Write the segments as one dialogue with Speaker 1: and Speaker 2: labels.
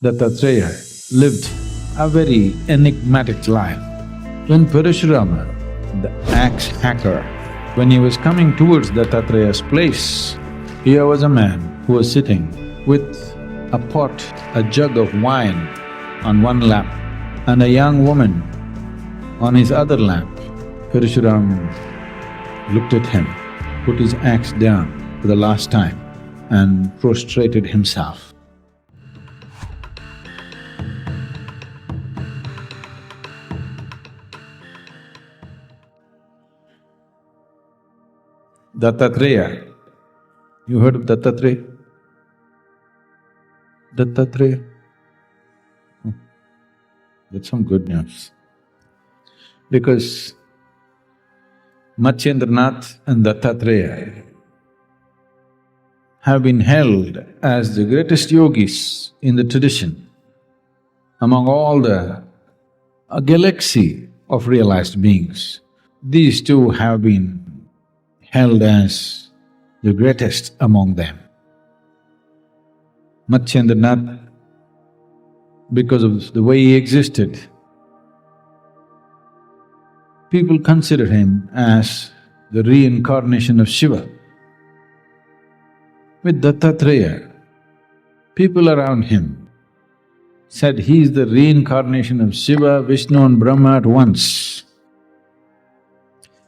Speaker 1: Dattatreya lived a very enigmatic life. When Parashurama, the axe hacker, when he was coming towards Dattatreya's place, here was a man who was sitting with a pot, a jug of wine on one lap and a young woman on his other lap. Parashurama looked at him, put his axe down for the last time and prostrated himself. Dattatreya, you heard of Dattatreya? Dattatreya? Oh, that's some good news. Because Matsyendranath and Dattatreya have been held as the greatest yogis in the tradition among all a galaxy of realized beings. These two have been held as the greatest among them. Matsyendranath, because of the way he existed, people consider him as the reincarnation of Shiva. With Dattatreya, people around him said he is the reincarnation of Shiva, Vishnu and Brahma at once.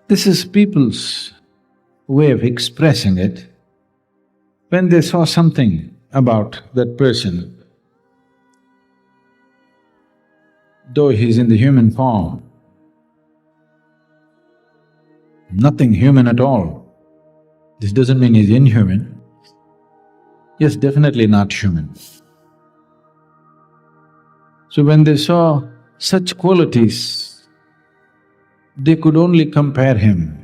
Speaker 1: This is people's way of expressing it. When they saw something about that person, though he's in the human form, nothing human at all. This doesn't mean he's inhuman. Yes, definitely not human. So when they saw such qualities, they could only compare him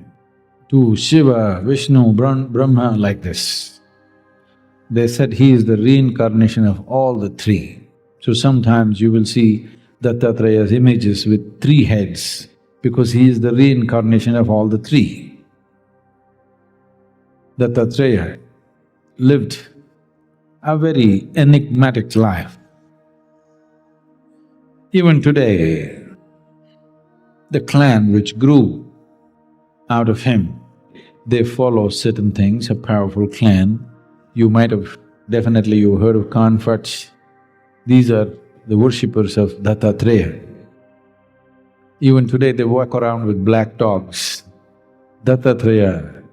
Speaker 1: to Shiva, Vishnu, Brahma like this. They said he is the reincarnation of all the three. So sometimes you will see Dattatreya's images with three heads because he is the reincarnation of all the three. Dattatreya lived a very enigmatic life. Even today, the clan which grew out of him, they follow certain things, a powerful clan. You might have… definitely you heard of Kanphats. These are the worshippers of Dattatreya. Even today they walk around with black dogs. Dattatreya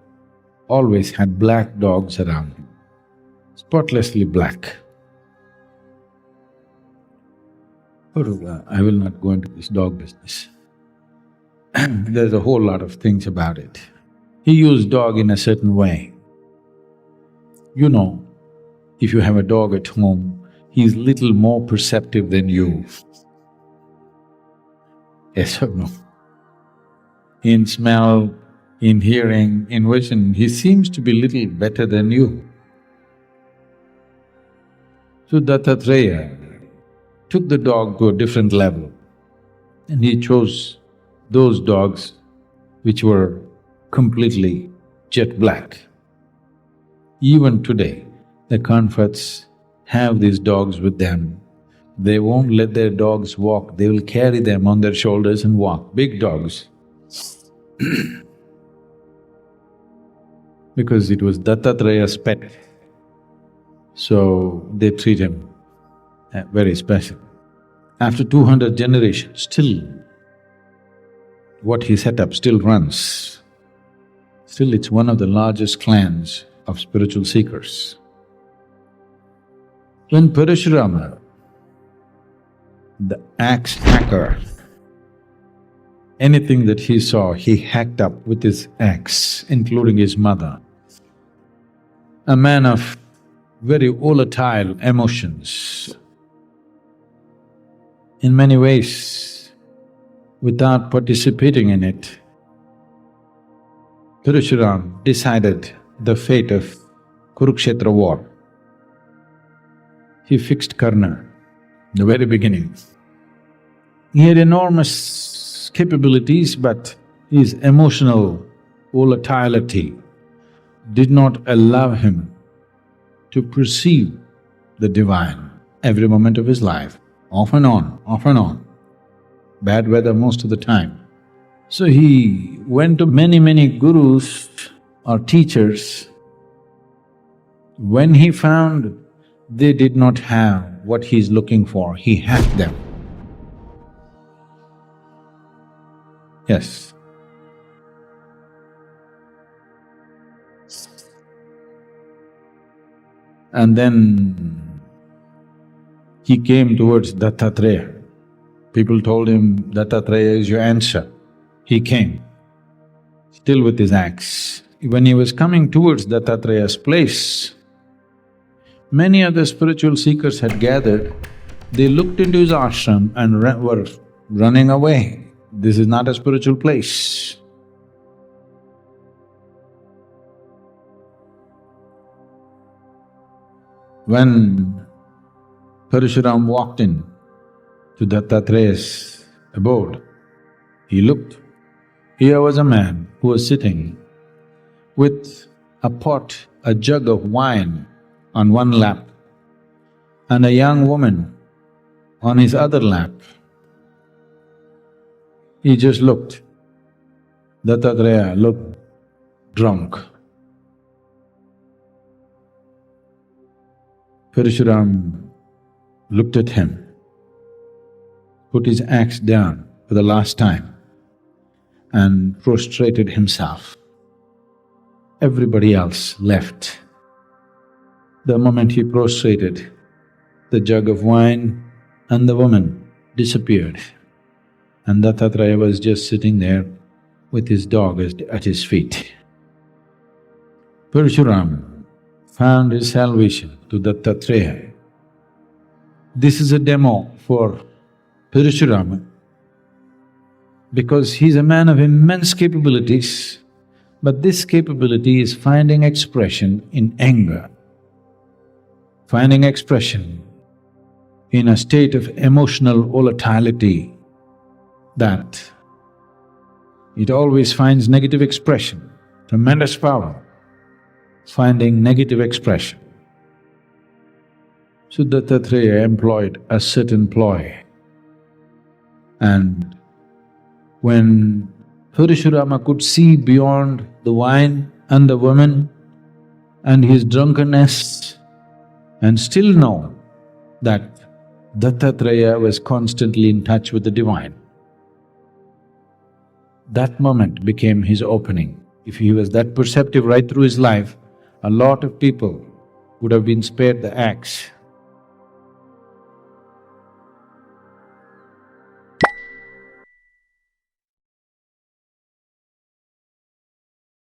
Speaker 1: always had black dogs around him, spotlessly black. But I will not go into this dog business. There's a whole lot of things about it. He used dog in a certain way. You know, if you have a dog at home, he's little more perceptive than you. Yes or no? In smell, in hearing, in vision, he seems to be little better than you. So Dattatreya took the dog to a different level and he chose those dogs which were completely jet black. Even today, the Kanphats have these dogs with them. They won't let their dogs walk, they will carry them on their shoulders and walk, big dogs. Because it was Dattatreya's pet, so they treat him very special. After 200 generations, still what he set up still runs. Still it's one of the largest clans of spiritual seekers. When Parashurama, the axe hacker, anything that he saw, he hacked up with his axe, including his mother. A man of very volatile emotions. In many ways, without participating in it, Parashurama decided the fate of Kurukshetra war. He fixed Karna in the very beginning. He had enormous capabilities, but his emotional volatility did not allow him to perceive the divine. every moment of his life, off and on, off and on. Bad weather most of the time. So he went to many gurus or teachers. When he found they did not have what he's looking for, he hacked them. Yes. And then he came towards Dattatreya. People told him, Dattatreya is your answer. He came, still with his axe. When he was coming towards Dattatreya's place, many other spiritual seekers had gathered. They looked into his ashram and were running away. This is not a spiritual place. When Parashurama walked in to Dattatreya's abode, he looked. Here was a man who was sitting with a pot, a jug of wine on one lap, and a young woman on his other lap. He just looked. Dattatreya looked drunk. Parashurama looked at him, put his axe down for the last time and prostrated himself. Everybody else left. The moment he prostrated, the jug of wine and the woman disappeared, and Dattatreya was just sitting there with his dog at his feet. Parashurama found his salvation to Dattatreya. This is a demo for Parashurama because he's a man of immense capabilities, but this capability is finding expression in anger, finding expression in a state of emotional volatility that it always finds negative expression, tremendous power, finding negative expression. So Dattatreya employed a certain ploy, and when Parashurama could see beyond the wine and the woman and his drunkenness and still know that Dattatreya was constantly in touch with the divine, that moment became his opening. If he was that perceptive right through his life, a lot of people would have been spared the axe.